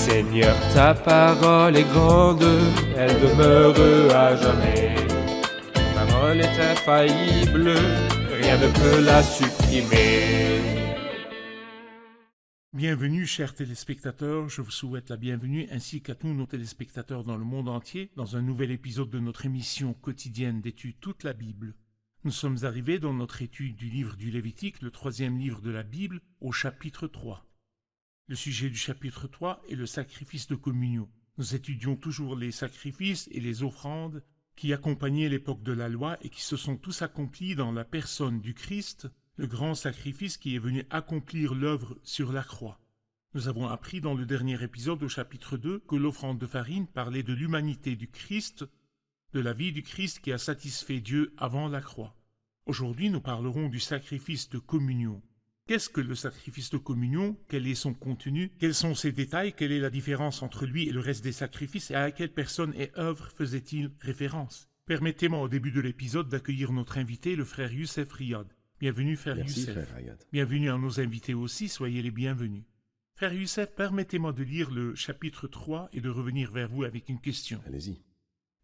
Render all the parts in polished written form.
Seigneur, ta parole est grande, elle demeure à jamais. Ta parole est infaillible, rien ne peut la supprimer. Bienvenue, chers téléspectateurs, je vous souhaite la bienvenue ainsi qu'à tous nos téléspectateurs dans le monde entier dans un nouvel épisode de notre émission quotidienne d'études toute la Bible. Nous sommes arrivés dans notre étude du livre du Lévitique, le 3e livre de la Bible, au chapitre 3. Le sujet du chapitre 3 est le sacrifice de communion. Nous étudions toujours les sacrifices et les offrandes qui accompagnaient l'époque de la loi et qui se sont tous accomplis dans la personne du Christ, le grand sacrifice qui est venu accomplir l'œuvre sur la croix. Nous avons appris dans le dernier épisode au chapitre 2 que l'offrande de farine parlait de l'humanité du Christ, de la vie du Christ qui a satisfait Dieu avant la croix. Aujourd'hui, nous parlerons du sacrifice de communion. Qu'est-ce que le sacrifice de communion? Quel est son contenu? Quels sont ses détails? Quelle est la différence entre lui et le reste des sacrifices? Et à quelle personne et œuvre faisait-il référence? Permettez-moi au début de l'épisode d'accueillir notre invité, le frère Youssef Riyad. Bienvenue, frère Merci, Youssef. frère Riyad. Bienvenue à nos invités aussi, soyez les bienvenus. Frère Youssef, permettez-moi de lire le chapitre 3 et de revenir vers vous avec une question. Allez-y.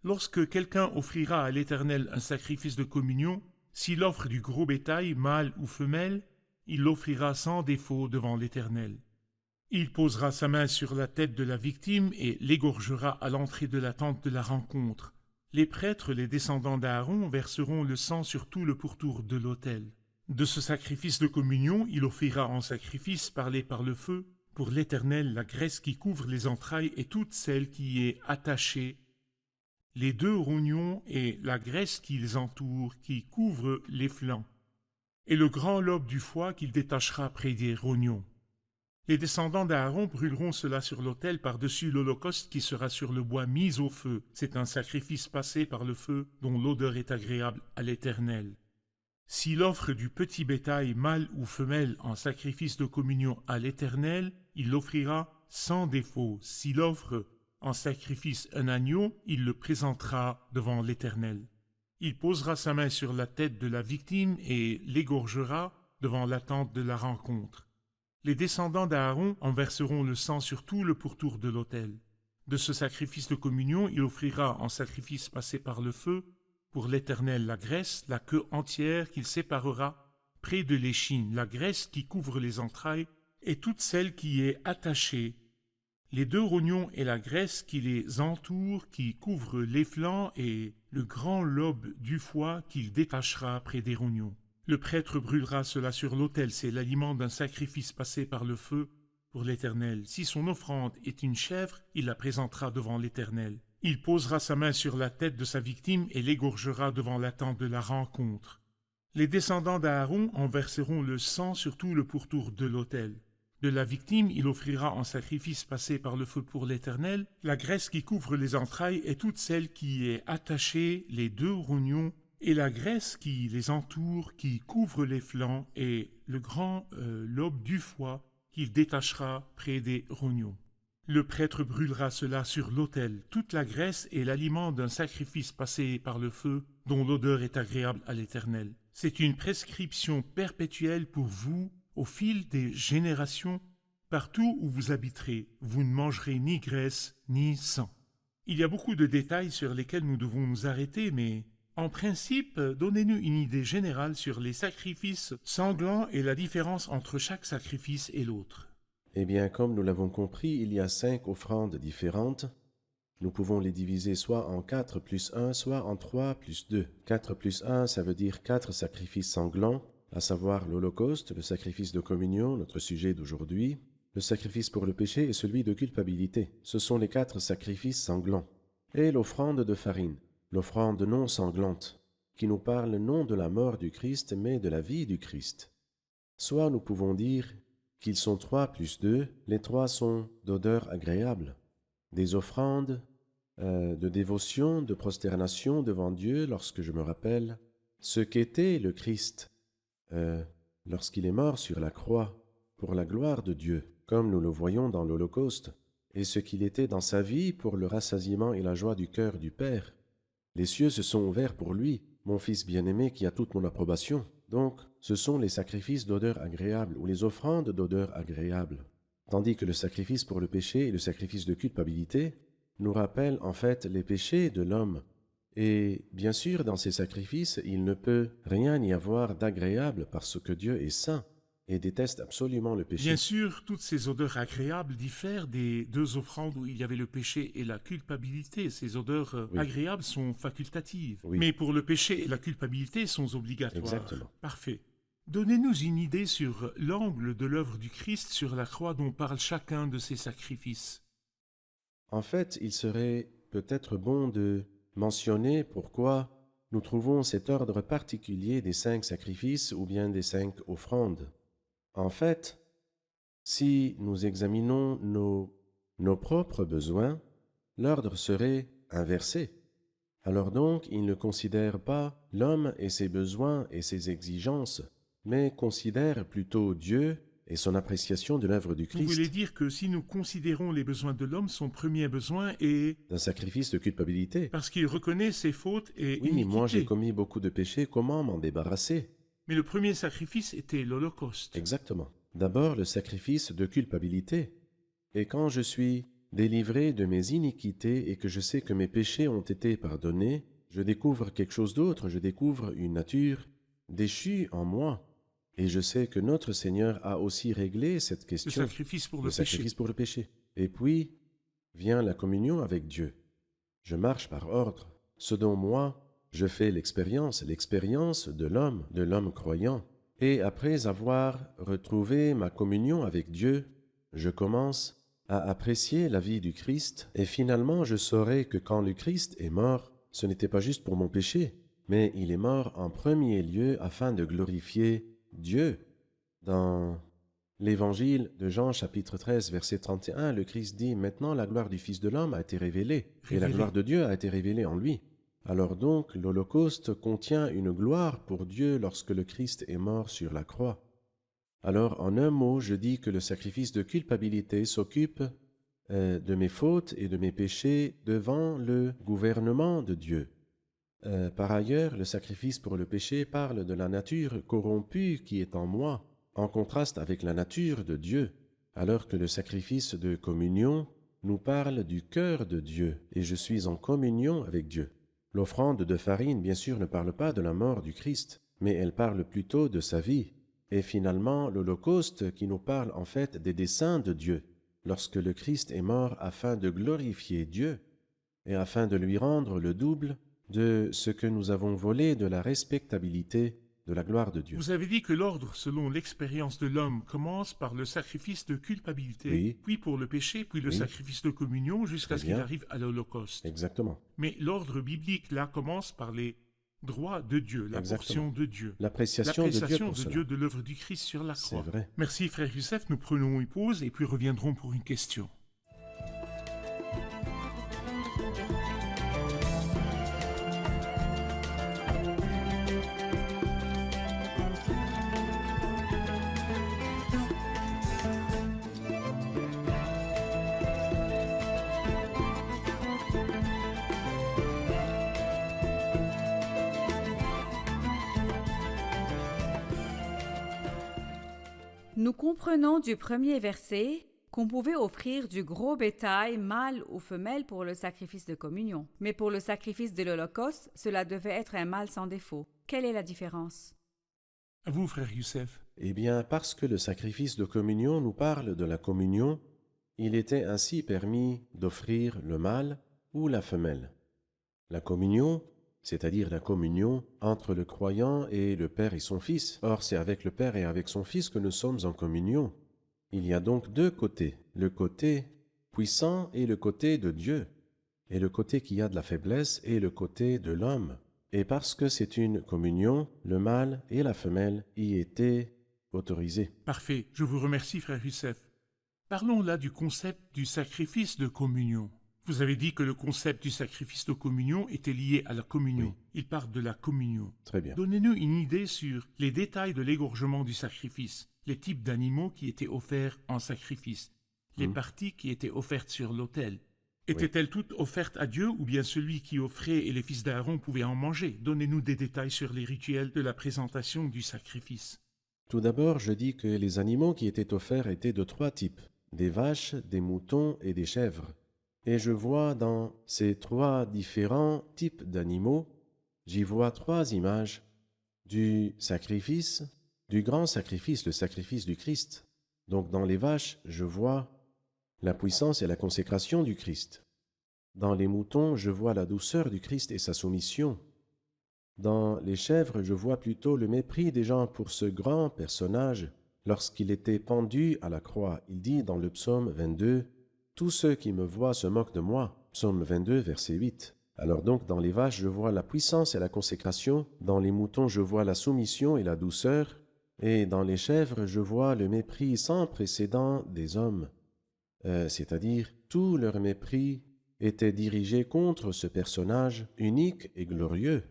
Lorsque quelqu'un offrira à l'Éternel un sacrifice de communion, s'il offre du gros bétail, mâle ou femelle, il l'offrira sans défaut devant l'Éternel. Il posera sa main sur la tête de la victime et l'égorgera à l'entrée de la tente de la rencontre. Les prêtres, les descendants d'Aaron, verseront le sang sur tout le pourtour de l'autel. De ce sacrifice de communion, il offrira en sacrifice parlé par le feu pour l'Éternel la graisse qui couvre les entrailles et toute celle qui y est attachée, les 2 rognons et la graisse qui les entoure, qui couvre les flancs, et le grand lobe du foie qu'il détachera près des rognons. Les descendants d'Aaron brûleront cela sur l'autel par-dessus l'holocauste qui sera sur le bois mis au feu. C'est un sacrifice passé par le feu dont l'odeur est agréable à l'Éternel. S'il offre du petit bétail mâle ou femelle en sacrifice de communion à l'Éternel, il l'offrira sans défaut. S'il offre en sacrifice un agneau, il le présentera devant l'Éternel. Il posera sa main sur la tête de la victime et l'égorgera devant la tente de la rencontre. Les descendants d'Aaron en verseront le sang sur tout le pourtour de l'autel. De ce sacrifice de communion, il offrira en sacrifice passé par le feu pour l'Éternel la graisse, la queue entière qu'il séparera près de l'échine, la graisse qui couvre les entrailles et toute celle qui est attachée, les 2 rognons et la graisse qui les entoure, qui couvre les flancs et le grand lobe du foie qu'il détachera près des rognons. Le prêtre brûlera cela sur l'autel, c'est l'aliment d'un sacrifice passé par le feu pour l'Éternel. Si son offrande est une chèvre, il la présentera devant l'Éternel. Il posera sa main sur la tête de sa victime et l'égorgera devant la tente de la rencontre. Les descendants d'Aaron en verseront le sang sur tout le pourtour de l'autel. De la victime, il offrira en sacrifice passé par le feu pour l'Éternel la graisse qui couvre les entrailles et toute celle qui y est attachée, les 2 rognons, et la graisse qui les entoure, qui couvre les flancs, et le grand lobe du foie qu'il détachera près des rognons. Le prêtre brûlera cela sur l'autel. Toute la graisse est l'aliment d'un sacrifice passé par le feu, dont l'odeur est agréable à l'Éternel. C'est une prescription perpétuelle pour vous, au fil des générations, partout où vous habiterez, vous ne mangerez ni graisse ni sang. Il y a beaucoup de détails sur lesquels nous devons nous arrêter, mais en principe, donnez-nous une idée générale sur les sacrifices sanglants et la différence entre chaque sacrifice et l'autre. Eh bien, comme nous l'avons compris, il y a 5 offrandes différentes. Nous pouvons les diviser soit en 4 plus 1, soit en 3 plus 2. 4 plus 1, ça veut dire 4 sacrifices sanglants, à savoir l'Holocauste, le sacrifice de communion, notre sujet d'aujourd'hui, le sacrifice pour le péché et celui de culpabilité. Ce sont les 4 sacrifices sanglants. Et l'offrande de farine, l'offrande non sanglante, qui nous parle non de la mort du Christ, mais de la vie du Christ. Soit nous pouvons dire qu'ils sont 3 plus 2, les 3 sont d'odeur agréable. Des offrandes de dévotion, de prosternation devant Dieu, lorsque je me rappelle ce qu'était le Christ lorsqu'il est mort sur la croix pour la gloire de Dieu, comme nous le voyons dans l'Holocauste, et ce qu'il était dans sa vie pour le rassasiement et la joie du cœur du Père. Les cieux se sont ouverts pour lui, mon Fils bien-aimé qui a toute mon approbation. Donc, ce sont les sacrifices d'odeur agréable ou les offrandes d'odeur agréable. tandis que le sacrifice pour le péché et le sacrifice de culpabilité nous rappellent en fait les péchés de l'homme. Et bien sûr, dans ces sacrifices, il ne peut rien y avoir d'agréable parce que Dieu est saint et déteste absolument le péché. Bien sûr, toutes ces odeurs agréables diffèrent des deux offrandes où il y avait le péché et la culpabilité. Ces odeurs Oui. agréables sont facultatives. Oui. Mais pour le péché et la culpabilité sont obligatoires. Exactement. Parfait. Donnez-nous une idée sur l'angle de l'œuvre du Christ sur la croix dont parle chacun de ces sacrifices. En fait, il serait peut-être bon de mentionner pourquoi nous trouvons cet ordre particulier des 5 sacrifices ou bien des 5 offrandes. En fait, si nous examinons nos propres besoins, l'ordre serait inversé. Alors donc, il ne considère pas l'homme et ses besoins et ses exigences, mais considère plutôt Dieu et son appréciation de l'œuvre du Vous voulez Christ, dire que si nous considérons les besoins de l'homme, son premier besoin est d'un sacrifice de culpabilité. parce qu'il reconnaît ses fautes et Oui, iniquités. moi j'ai commis beaucoup de péchés, comment m'en débarrasser? Mais le premier sacrifice était l'Holocauste. Exactement. D'abord le sacrifice de culpabilité. Et quand je suis délivré de mes iniquités et que je sais que mes péchés ont été pardonnés, je découvre quelque chose d'autre, je découvre une nature déchue en moi. Et je sais que notre Seigneur a aussi réglé cette Le question, sacrifice pour le péché. sacrifice pour le péché. Et puis vient la communion avec Dieu. Je marche par ordre, ce dont moi je fais l'expérience de l'homme croyant. Et après avoir retrouvé ma communion avec Dieu, je commence à apprécier la vie du Christ, et finalement je saurai que quand le Christ est mort, ce n'était pas juste pour mon péché, mais il est mort en premier lieu afin de glorifier Dieu. Dans l'Évangile de Jean chapitre 13 verset 31, le Christ dit « Maintenant la gloire du Fils de l'homme a été révélée, et la gloire de Dieu a été révélée en lui. » Alors donc, l'Holocauste contient une gloire pour Dieu lorsque le Christ est mort sur la croix. Alors, en un mot, je dis que le sacrifice de culpabilité s'occupe de mes fautes et de mes péchés devant le gouvernement de Dieu. Par ailleurs, le sacrifice pour le péché parle de la nature corrompue qui est en moi, en contraste avec la nature de Dieu, alors que le sacrifice de communion nous parle du cœur de Dieu, et je suis en communion avec Dieu. L'offrande de farine, bien sûr, ne parle pas de la mort du Christ, mais elle parle plutôt de sa vie. Et finalement, l'Holocauste qui nous parle en fait des desseins de Dieu, lorsque le Christ est mort afin de glorifier Dieu et afin de lui rendre le double de ce que nous avons volé de la respectabilité de la gloire de Dieu. Vous avez dit que l'ordre, selon l'expérience de l'homme, commence par le sacrifice de culpabilité, Oui. puis pour le péché, puis le Oui. sacrifice de communion, jusqu'à Très ce qu'il bien. arrive à l'Holocauste. Exactement. Mais l'ordre biblique, là, commence par les droits de Dieu, la Exactement. portion de Dieu. L'appréciation de Dieu L'appréciation pour de cela. Dieu de l'œuvre du Christ sur la C'est croix. vrai. Merci frère Youssef, nous prenons une pause et puis reviendrons pour une question. Nous comprenons du premier verset qu'on pouvait offrir du gros bétail, mâle ou femelle, pour le sacrifice de communion. Mais pour le sacrifice de l'Holocauste, cela devait être un mâle sans défaut. Quelle est la différence? À vous frère Youssef. Eh bien, parce que le sacrifice de communion nous parle de la communion, il était ainsi permis d'offrir le mâle ou la femelle. La communion, c'est-à-dire la communion entre le croyant et le Père et son Fils. Or, c'est avec le Père et avec son Fils que nous sommes en communion. Il y a donc deux côtés, le côté puissant et le côté de Dieu, et le côté qui a de la faiblesse et le côté de l'homme. Et parce que c'est une communion, le mâle et la femelle y étaient autorisés. Parfait, je vous remercie frère Youssef. Parlons là du concept du sacrifice de communion. Vous avez dit que le concept du sacrifice de communion était lié à la communion. Oui. Il parle de la communion. Très bien. Donnez-nous une idée sur les détails de l'égorgement du sacrifice, les types d'animaux qui étaient offerts en sacrifice, les parties qui étaient offertes sur l'autel. Étaient-elles toutes offertes à Dieu ou bien celui qui offrait et les fils d'Aaron pouvaient en manger? Donnez-nous des détails sur les rituels de la présentation du sacrifice. Tout d'abord, je dis que les animaux qui étaient offerts étaient de trois types. des vaches, des moutons et des chèvres. Et je vois dans ces trois différents types d'animaux, j'y vois trois images du sacrifice, du grand sacrifice, le sacrifice du Christ. Donc dans les vaches, je vois la puissance et la consécration du Christ. Dans les moutons, je vois la douceur du Christ et sa soumission. Dans les chèvres, je vois plutôt le mépris des gens pour ce grand personnage. Lorsqu'il était pendu à la croix, il dit dans le psaume 22, « Tous ceux qui me voient se moquent de moi ». Psaume 22, verset 8. Alors donc, dans les vaches, je vois la puissance et la consécration. Dans les moutons, je vois la soumission et la douceur. Et dans les chèvres, je vois le mépris sans précédent des hommes. C'est-à-dire, tout leur mépris était dirigé contre ce personnage unique et glorieux,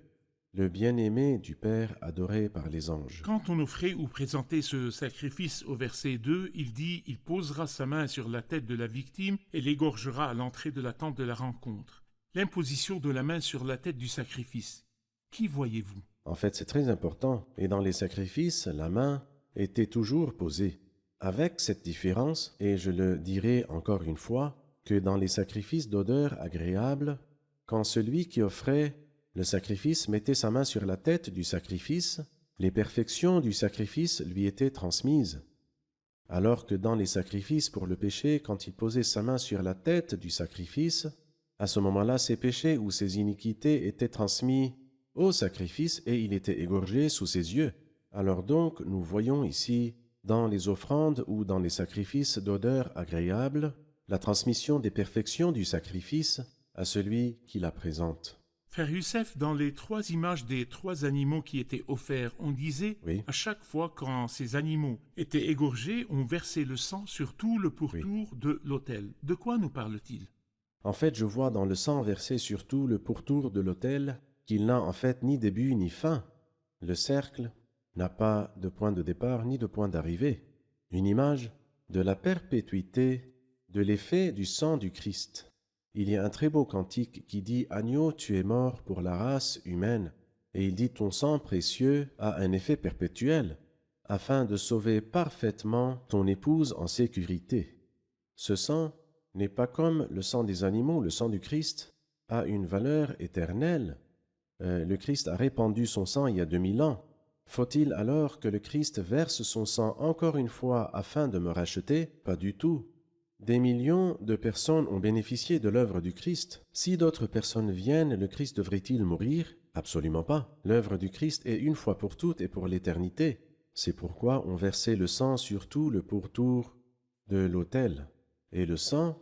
le bien-aimé du Père adoré par les anges. Quand on offrait ou présentait ce sacrifice au verset 2, il dit « Il posera sa main sur la tête de la victime et l'égorgera à l'entrée de la tente de la rencontre. » L'imposition de la main sur la tête du sacrifice. Qui voyez-vous? En fait, c'est très important. Et dans les sacrifices, la main était toujours posée. Avec cette différence, et je le dirai encore une fois, que dans les sacrifices d'odeur agréable, quand celui qui offrait le sacrifice mettait sa main sur la tête du sacrifice, les perfections du sacrifice lui étaient transmises. Alors que dans les sacrifices pour le péché, quand il posait sa main sur la tête du sacrifice, à ce moment-là, ses péchés ou ses iniquités étaient transmis au sacrifice et il était égorgé sous ses yeux. Alors donc, nous voyons ici, dans les offrandes ou dans les sacrifices d'odeur agréable, la transmission des perfections du sacrifice à celui qui la présente. Frère Youssef, dans les trois images des trois animaux qui étaient offerts, on disait, Oui. à chaque fois quand ces animaux étaient égorgés, on versait le sang sur tout le pourtour de l'autel. De quoi nous parle-t-il? En fait, je vois dans le sang versé sur tout le pourtour de l'autel qu'il n'a en fait ni début ni fin. Le cercle n'a pas de point de départ ni de point d'arrivée. Une image de la perpétuité de l'effet du sang du Christ. Il y a un très beau cantique qui dit « Agneau, tu es mort pour la race humaine » et il dit « Ton sang précieux a un effet perpétuel afin de sauver parfaitement ton épouse en sécurité. » Ce sang n'est pas comme le sang des animaux, le sang du Christ a une valeur éternelle. Le Christ a répandu son sang il y a 2000 ans. Faut-il alors que le Christ verse son sang encore une fois afin de me racheter? Pas du tout. Des millions de personnes ont bénéficié de l'œuvre du Christ. Si d'autres personnes viennent, le Christ devrait-il mourir? Absolument pas. L'œuvre du Christ est une fois pour toutes et pour l'éternité. C'est pourquoi on versait le sang sur tout le pourtour de l'autel. Et le sang,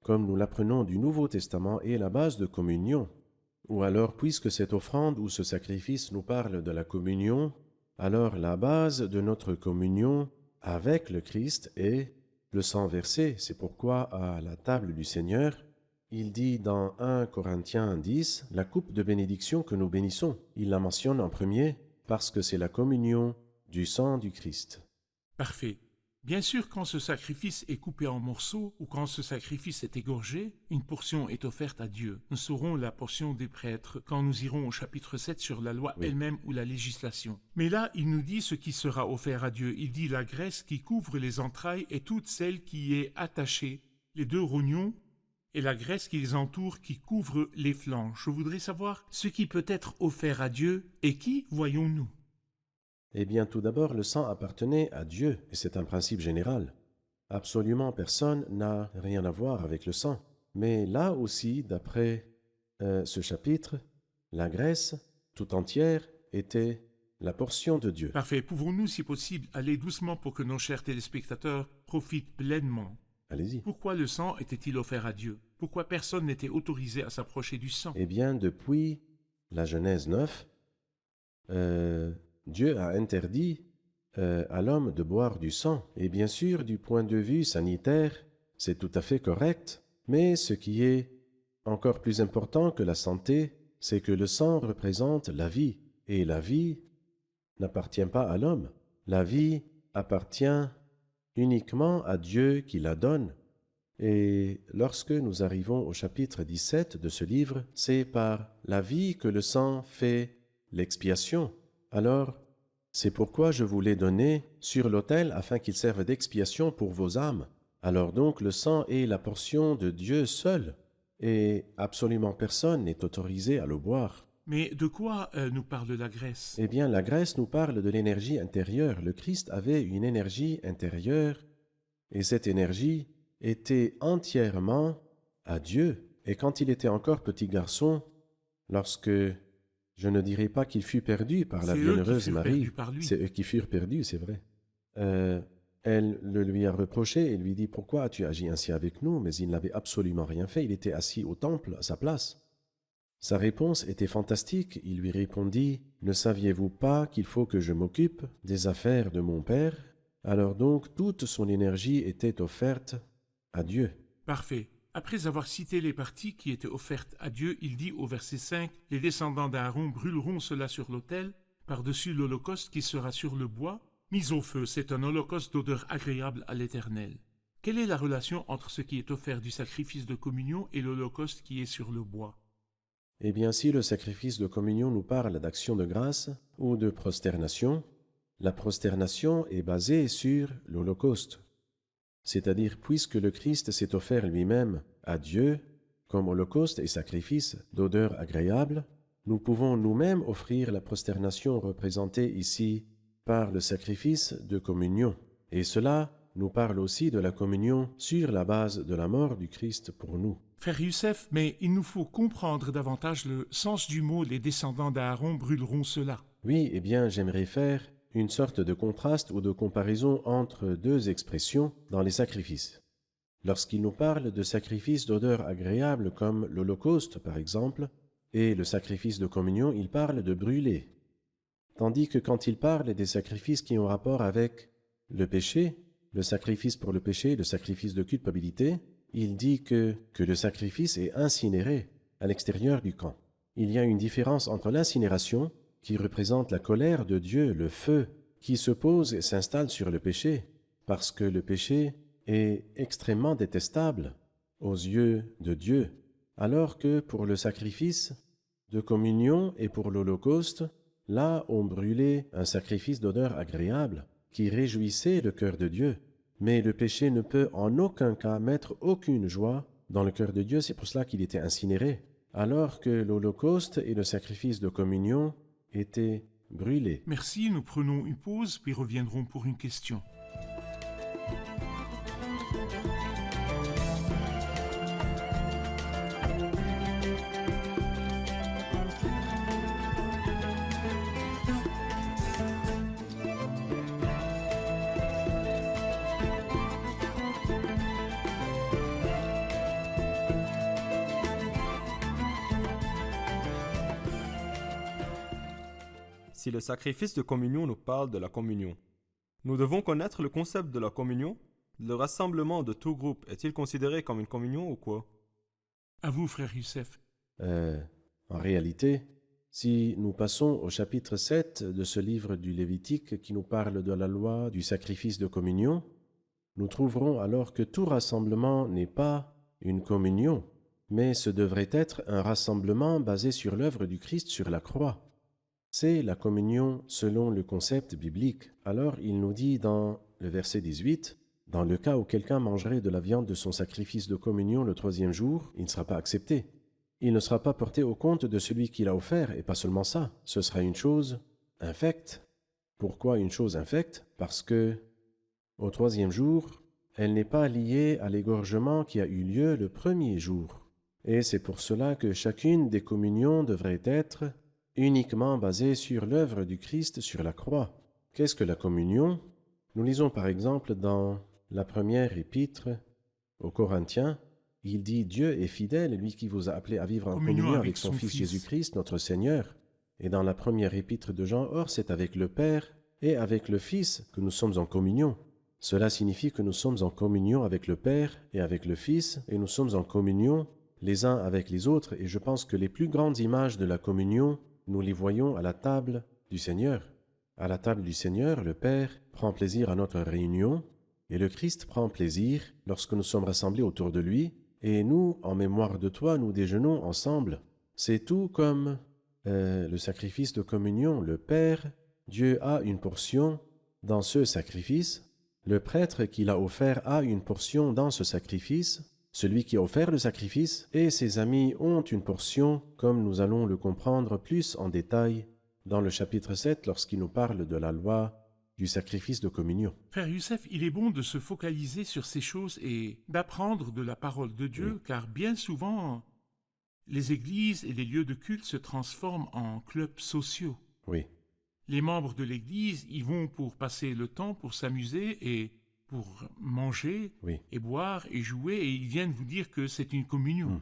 comme nous l'apprenons du Nouveau Testament, est la base de communion. Ou alors, puisque cette offrande ou ce sacrifice nous parle de la communion, alors la base de notre communion avec le Christ est le sang versé. C'est pourquoi à la table du Seigneur, il dit dans 1 Corinthiens 10, la coupe de bénédiction que nous bénissons. Il la mentionne en premier parce que c'est la communion du sang du Christ. Parfait. Bien sûr, quand ce sacrifice est coupé en morceaux ou quand ce sacrifice est égorgé, une portion est offerte à Dieu. Nous saurons la portion des prêtres quand nous irons au chapitre 7 sur la loi elle-même ou la législation. Mais là, il nous dit ce qui sera offert à Dieu. Il dit la graisse qui couvre les entrailles et toute celle qui est attachée, les deux rognons, et la graisse qui les entoure qui couvre les flancs. Je voudrais savoir ce qui peut être offert à Dieu et qui voyons-nous? Eh bien, tout d'abord, le sang appartenait à Dieu, et c'est un principe général. Absolument personne n'a rien à voir avec le sang. Mais là aussi, d'après ce chapitre, la graisse tout entière était la portion de Dieu. Parfait. Pouvons-nous, si possible, aller doucement pour que nos chers téléspectateurs profitent pleinement? Allez-y. Pourquoi le sang était-il offert à Dieu? Pourquoi personne n'était autorisé à s'approcher du sang? Eh bien, depuis la Genèse 9, Dieu a interdit à l'homme de boire du sang. Et bien sûr, du point de vue sanitaire, c'est tout à fait correct. Mais ce qui est encore plus important que la santé, c'est que le sang représente la vie. Et la vie n'appartient pas à l'homme. La vie appartient uniquement à Dieu qui la donne. Et lorsque nous arrivons au chapitre 17 de ce livre, c'est par la vie que le sang fait l'expiation. Alors, c'est pourquoi je vous l'ai donné sur l'autel afin qu'il serve d'expiation pour vos âmes. Alors donc le sang est la portion de Dieu seul, et absolument personne n'est autorisé à le boire. Mais de quoi nous parle la Grèce? Eh bien, la Grèce nous parle de l'énergie intérieure. Le Christ avait une énergie intérieure, et cette énergie était entièrement à Dieu. Et quand il était encore petit garçon, lorsque, je ne dirais pas qu'il fut perdu par la C'est eux qui bienheureuse furent Marie, perdus par lui. c'est eux qui furent perdus, c'est vrai. Elle le lui a reproché et lui dit « Pourquoi as-tu agi ainsi avec nous ?» Mais il n'avait absolument rien fait, il était assis au temple à sa place. Sa réponse était fantastique, il lui répondit « Ne saviez-vous pas qu'il faut que je m'occupe des affaires de mon Père ?» Alors donc toute son énergie était offerte à Dieu. Parfait. Après avoir cité les parties qui étaient offertes à Dieu, il dit au verset 5, « Les descendants d'Aaron brûleront cela sur l'autel, par-dessus l'holocauste qui sera sur le bois. Mis au feu, c'est un holocauste d'odeur agréable à l'Éternel. » Quelle est la relation entre ce qui est offert du sacrifice de communion et l'holocauste qui est sur le bois? Eh bien, si le sacrifice de communion nous parle d'action de grâce ou de prosternation, la prosternation est basée sur l'holocauste. C'est-à-dire, puisque le Christ s'est offert lui-même à Dieu comme holocauste et sacrifice d'odeur agréable, nous pouvons nous-mêmes offrir la prosternation représentée ici par le sacrifice de communion. Et cela nous parle aussi de la communion sur la base de la mort du Christ pour nous. Frère Youssef, mais il nous faut comprendre davantage le sens du mot « les descendants d'Aaron brûleront cela ». Oui, eh bien, j'aimerais faire une sorte de contraste ou de comparaison entre deux expressions dans les sacrifices. Lorsqu'il nous parle de sacrifices d'odeur agréable comme l'Holocauste par exemple, et le sacrifice de communion, il parle de brûler. Tandis que quand il parle des sacrifices qui ont rapport avec le péché, le sacrifice pour le péché, le sacrifice de culpabilité, il dit que le sacrifice est incinéré à l'extérieur du camp. Il y a une différence entre l'incinération, qui représente la colère de Dieu, le feu, qui se pose et s'installe sur le péché, parce que le péché est extrêmement détestable aux yeux de Dieu, alors que pour le sacrifice de communion et pour l'Holocauste, là on brûlait un sacrifice d'odeur agréable, qui réjouissait le cœur de Dieu. Mais le péché ne peut en aucun cas mettre aucune joie dans le cœur de Dieu, c'est pour cela qu'il était incinéré, alors que l'Holocauste et le sacrifice de communion étaient brûlés. Merci, nous prenons une pause, puis reviendrons pour une question. Si le sacrifice de communion nous parle de la communion, nous devons connaître le concept de la communion. Le rassemblement de tout groupe est-il considéré comme une communion ou quoi? À vous, frère Youssef. En réalité, si nous passons au chapitre 7 de ce livre du Lévitique qui nous parle de la loi du sacrifice de communion, nous trouverons alors que tout rassemblement n'est pas une communion, mais ce devrait être un rassemblement basé sur l'œuvre du Christ sur la croix. C'est la communion selon le concept biblique. Alors il nous dit dans le verset 18, « Dans le cas où quelqu'un mangerait de la viande de son sacrifice de communion le 3e jour, il ne sera pas accepté. Il ne sera pas porté au compte de celui qui l'a offert, et pas seulement ça, ce sera une chose infecte. Pourquoi une chose infecte? Parce que au 3e jour, elle n'est pas liée à l'égorgement qui a eu lieu le 1er jour. Et c'est pour cela que chacune des communions devrait être uniquement basée sur l'œuvre du Christ sur la croix. Qu'est-ce que la communion? Nous lisons par exemple dans la première épître aux Corinthiens, il dit « Dieu est fidèle, lui qui vous a appelé à vivre en communion avec son Fils Jésus-Christ, notre Seigneur. » Et dans la première épître de Jean, « Or c'est avec le Père et avec le Fils que nous sommes en communion. » Cela signifie que nous sommes en communion avec le Père et avec le Fils, et nous sommes en communion les uns avec les autres, et je pense que les plus grandes images de la communion, nous les voyons à la table du Seigneur. À la table du Seigneur, le Père prend plaisir à notre réunion, et le Christ prend plaisir lorsque nous sommes rassemblés autour de lui, et nous, en mémoire de toi, nous déjeunons ensemble. C'est tout comme le sacrifice de communion. Le Père, Dieu a une portion dans ce sacrifice, Le prêtre qui l'a offert a une portion dans ce sacrifice, celui qui a offert le sacrifice et ses amis ont une portion, comme nous allons le comprendre plus en détail dans le chapitre 7 lorsqu'il nous parle de la loi du sacrifice de communion. Frère Youssef, il est bon de se focaliser sur ces choses et d'apprendre de la parole de Dieu, Oui. car bien souvent, les églises et les lieux de culte se transforment en clubs sociaux. Oui, Les membres de l'église y vont pour passer le temps, pour s'amuser et pour manger oui, et boire et jouer, et ils viennent vous dire que c'est une communion. Mm.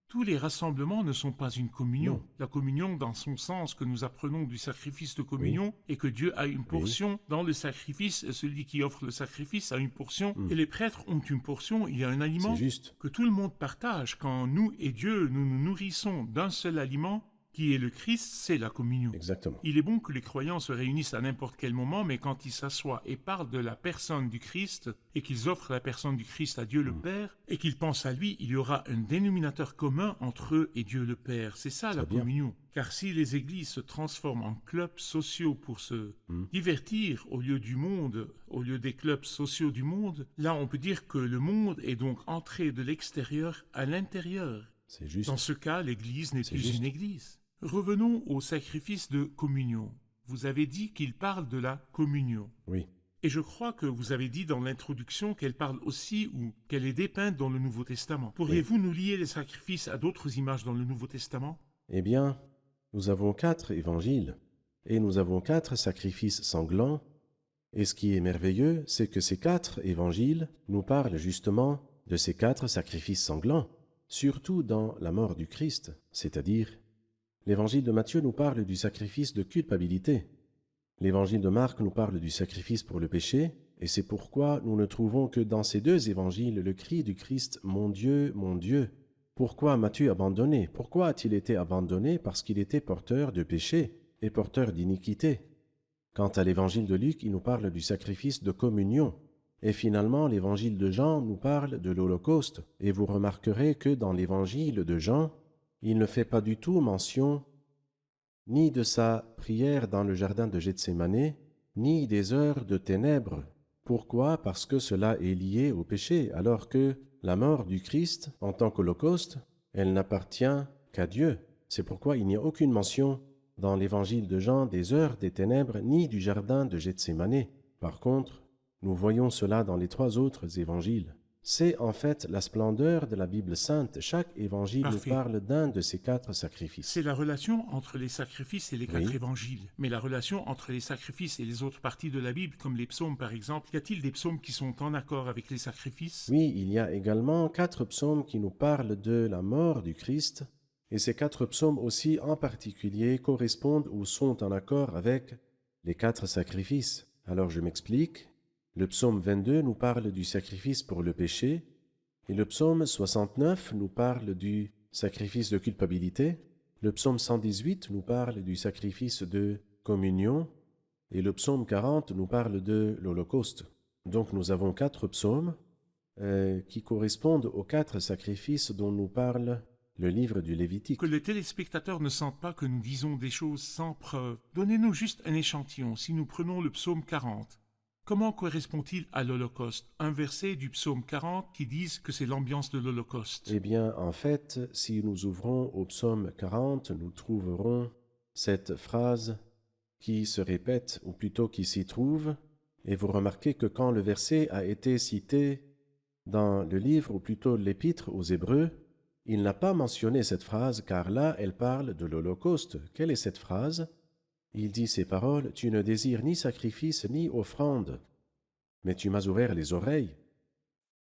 Tous les rassemblements ne sont pas une communion. Non. La communion, dans son sens que nous apprenons du sacrifice de communion, et que Dieu a une portion dans le sacrifice, celui qui offre le sacrifice a une portion, Mm. et les prêtres ont une portion, il y a un aliment c'est juste. que tout le monde partage. Quand nous et Dieu, nous nous nourrissons d'un seul aliment, qui est le Christ, c'est la communion. Exactement. Il est bon que les croyants se réunissent à n'importe quel moment, mais quand ils s'assoient et parlent de la personne du Christ, et qu'ils offrent la personne du Christ à Dieu le Père, et qu'ils pensent à lui, il y aura un dénominateur commun entre eux et Dieu le Père. C'est ça la Très bien. communion. Car si les églises se transforment en clubs sociaux pour se divertir au lieu du monde, au lieu des clubs sociaux du monde, là on peut dire que le monde est donc entré de l'extérieur à l'intérieur. C'est juste. Dans ce cas, l'église n'est C'est plus juste. une église. Revenons au sacrifice de communion. Vous avez dit qu'il parle de la communion. Oui, Et je crois que vous avez dit dans l'introduction qu'elle parle aussi ou qu'elle est dépeinte dans le Nouveau Testament. Pourriez-vous nous lier les sacrifices à d'autres images dans le Nouveau Testament? eh bien, nous avons 4 évangiles et nous avons 4 sacrifices sanglants. Et ce qui est merveilleux, c'est que ces 4 évangiles nous parlent justement de ces 4 sacrifices sanglants, surtout dans la mort du Christ, c'est-à-dire l'évangile de Matthieu nous parle du sacrifice de culpabilité. L'évangile de Marc nous parle du sacrifice pour le péché, et c'est pourquoi nous ne trouvons que dans ces 2 évangiles le cri du Christ « Mon Dieu, pourquoi m'as-tu abandonné? Pourquoi a-t-il été abandonné? Parce qu'il était porteur de péché et porteur d'iniquité. » Quant à l'évangile de Luc, il nous parle du sacrifice de communion. Et finalement, l'évangile de Jean nous parle de l'Holocauste. Et vous remarquerez que dans l'évangile de Jean, il ne fait pas du tout mention ni de sa prière dans le jardin de Gethsémanée, ni des heures de ténèbres. Pourquoi? Parce que cela est lié au péché, alors que la mort du Christ, en tant qu'Holocauste, elle n'appartient qu'à Dieu. C'est pourquoi il n'y a aucune mention dans l'évangile de Jean des heures des ténèbres, ni du jardin de Gethsémanée. Par contre, nous voyons cela dans les 3 autres évangiles. C'est en fait la splendeur de la Bible sainte. Chaque évangile Parfait. nous parle d'un de ces 4 sacrifices. C'est la relation entre les sacrifices et les 4 Oui. évangiles. Mais la relation entre les sacrifices et les autres parties de la Bible, comme les psaumes par exemple, y a-t-il des psaumes qui sont en accord avec les sacrifices? Oui, il y a également 4 psaumes qui nous parlent de la mort du Christ, et ces 4 psaumes aussi en particulier correspondent ou sont en accord avec les 4 sacrifices. Alors je m'explique. Le psaume 22 nous parle du sacrifice pour le péché, et le psaume 69 nous parle du sacrifice de culpabilité, le psaume 118 nous parle du sacrifice de communion, et le psaume 40 nous parle de l'Holocauste. Donc nous avons 4 psaumes qui correspondent aux 4 sacrifices dont nous parle le livre du Lévitique. Que les téléspectateurs ne sentent pas que nous disons des choses sans preuve. Donnez-nous juste un échantillon. Si nous prenons le psaume 40, comment correspond-il à l'Holocauste? Un verset du psaume 40 qui dit que c'est l'ambiance de l'Holocauste. Eh bien, en fait, si nous ouvrons au psaume 40, nous trouverons cette phrase qui se répète, ou plutôt qui s'y trouve, et vous remarquez que quand le verset a été cité dans le livre, ou plutôt l'épître aux Hébreux, il n'a pas mentionné cette phrase, car là, elle parle de l'Holocauste. Quelle est cette phrase? Il dit ces paroles, « Tu ne désires ni sacrifice ni offrande, mais tu m'as ouvert les oreilles.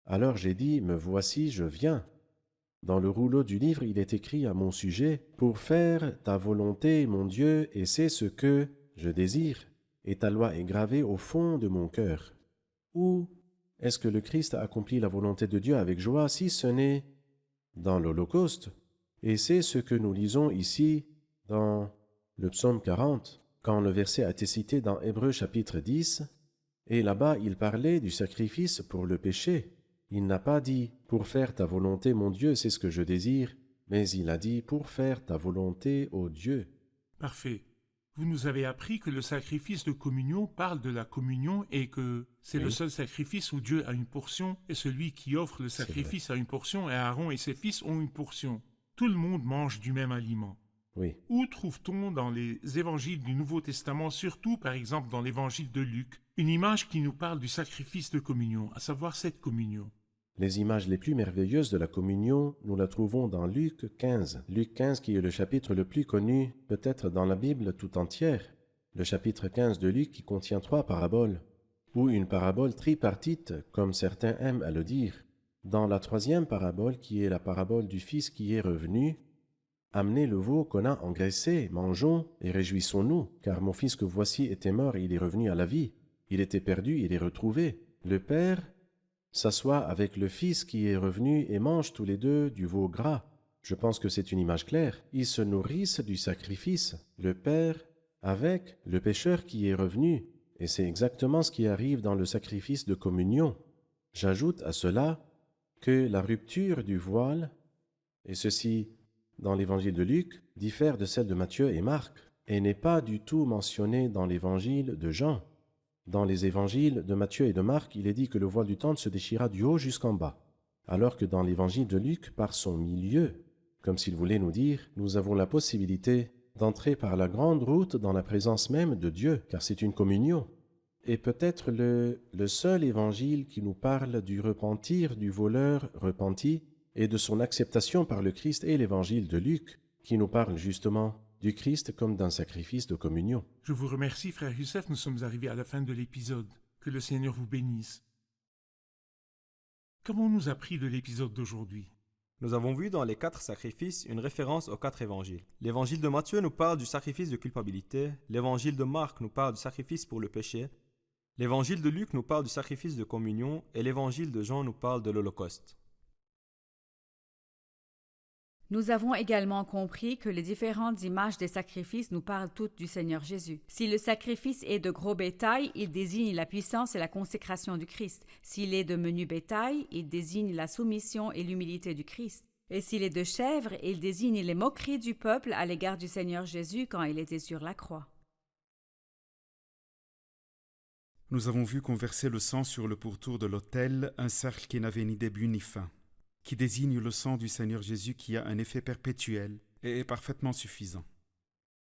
Alors j'ai dit, me voici, je viens. » Dans le rouleau du livre, il est écrit à mon sujet, « Pour faire ta volonté, mon Dieu, et c'est ce que je désire, et ta loi est gravée au fond de mon cœur. » Où est-ce que le Christ a accompli la volonté de Dieu avec joie, si ce n'est dans l'Holocauste? Et c'est ce que nous lisons ici dans le psaume 40, quand le verset a été cité dans Hébreux chapitre 10, et là-bas il parlait du sacrifice pour le péché. Il n'a pas dit « pour faire ta volonté, mon Dieu, c'est ce que je désire », mais il a dit « pour faire ta volonté, ô Dieu ». Parfait. Vous nous avez appris que le sacrifice de communion parle de la communion et que c'est le seul sacrifice où Dieu a une portion et celui qui offre le sacrifice a une portion et Aaron et ses fils ont une portion. Tout le monde mange du même aliment. Oui. Où trouve-t-on dans les évangiles du Nouveau Testament, surtout par exemple dans l'évangile de Luc, une image qui nous parle du sacrifice de communion, à savoir cette communion? Les images les plus merveilleuses de la communion, nous la trouvons dans Luc 15. Luc 15 qui est le chapitre le plus connu peut-être dans la Bible tout entière. Le chapitre 15 de Luc qui contient 3 paraboles, ou une parabole tripartite, comme certains aiment à le dire. Dans la 3e parabole, qui est la parabole du fils qui est revenu, « Amenez le veau qu'on a engraissé, mangeons et réjouissons-nous, car mon fils que voici était mort et il est revenu à la vie. Il était perdu, il est retrouvé. » Le père s'assoit avec le fils qui est revenu et mange tous les deux du veau gras. Je pense que c'est une image claire. Ils se nourrissent du sacrifice, le père avec le pécheur qui est revenu. Et c'est exactement ce qui arrive dans le sacrifice de communion. J'ajoute à cela que la rupture du voile, et ceci dans l'évangile de Luc, diffère de celle de Matthieu et Marc, et n'est pas du tout mentionnée dans l'évangile de Jean. Dans les évangiles de Matthieu et de Marc, il est dit que le voile du temple se déchira du haut jusqu'en bas, alors que dans l'évangile de Luc, par son milieu, comme s'il voulait nous dire, nous avons la possibilité d'entrer par la grande route dans la présence même de Dieu, car c'est une communion. Et peut-être le seul évangile qui nous parle du repentir du voleur repenti et de son acceptation par le Christ est l'évangile de Luc, qui nous parle justement du Christ comme d'un sacrifice de communion. Je vous remercie, frère Youssef, nous sommes arrivés à la fin de l'épisode. Que le Seigneur vous bénisse. Qu'avons-nous appris de l'épisode d'aujourd'hui? Nous avons vu dans les 4 sacrifices une référence aux 4 évangiles. L'évangile de Matthieu nous parle du sacrifice de culpabilité, l'évangile de Marc nous parle du sacrifice pour le péché, l'évangile de Luc nous parle du sacrifice de communion et l'évangile de Jean nous parle de l'Holocauste. Nous avons également compris que les différentes images des sacrifices nous parlent toutes du Seigneur Jésus. Si le sacrifice est de gros bétail, il désigne la puissance et la consécration du Christ. S'il est de menu bétail, il désigne la soumission et l'humilité du Christ. Et s'il est de chèvre, il désigne les moqueries du peuple à l'égard du Seigneur Jésus quand il était sur la croix. Nous avons vu qu'on versait le sang sur le pourtour de l'autel, un cercle qui n'avait ni début ni fin, qui désigne le sang du Seigneur Jésus qui a un effet perpétuel et est parfaitement suffisant.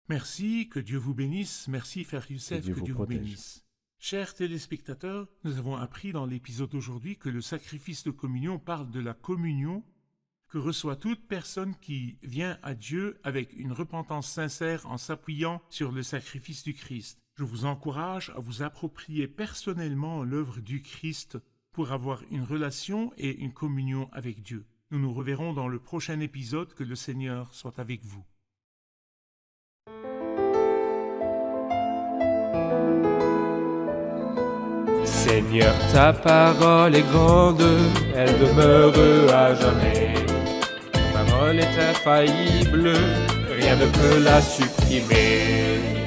Merci, que Dieu vous bénisse. Merci, frère Youssef, que Dieu vous bénisse. Chers téléspectateurs, nous avons appris dans l'épisode d'aujourd'hui que le sacrifice de communion parle de la communion que reçoit toute personne qui vient à Dieu avec une repentance sincère en s'appuyant sur le sacrifice du Christ. Je vous encourage à vous approprier personnellement l'œuvre du Christ pour avoir une relation et une communion avec Dieu. Nous nous reverrons dans le prochain épisode. Que le Seigneur soit avec vous. Seigneur, ta parole est grande, elle demeure à jamais. Ta parole est infaillible, rien ne peut la supprimer.